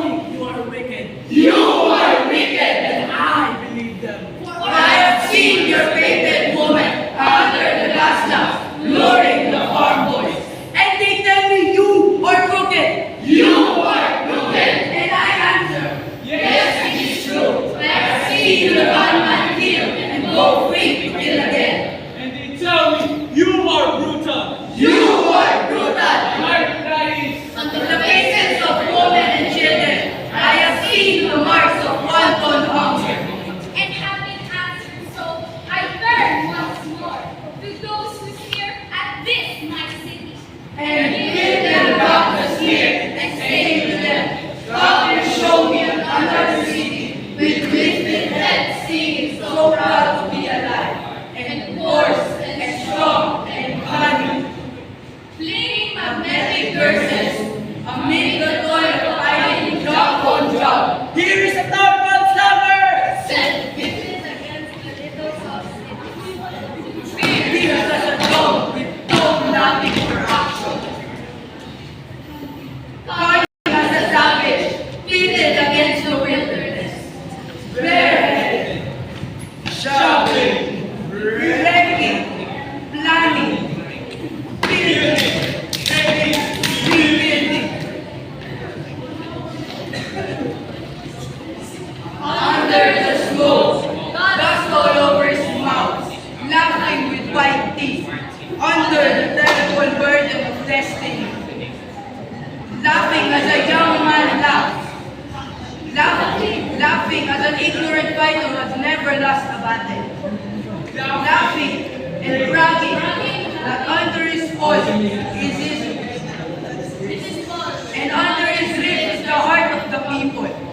me you are wicked. You are wicked. And I believe them. For I have seen your favorite woman under the glass house, luring the farm boys. And they tell me you are crooked. You are crooked. And I answer, yes, it is true. I have seen the gunman kill and go free to kill again. And they tell me you are brutal. You are brutal. And I reply, On the faces of women and children, I have seen the marks of wanton hunger. And having answered so, I turn once more to those who sneer at this my city. And give them back the sneer and say to them, come and show me another city with lifted heads singing so proud to be alive, and coarse and strong and cunning, flinging magnetic verses amid the toil of fighting job on job. here is a town called Slammer. Said witches against the little sausage. Fear as a dog with no nothing for action. Cunning as a savage, pitted against the wilderness. Bareheaded, shopping, wrecking, planning, building, rebuilding. Under the smoke, dust all over his mouth, laughing with white teeth, under the terrible burden of destiny. Laughing as a young man laughs, laughing as an ignorant fighter who has never lost a battle. Laughing and bragging that under his fall is his, and under his rib is the heart of the people.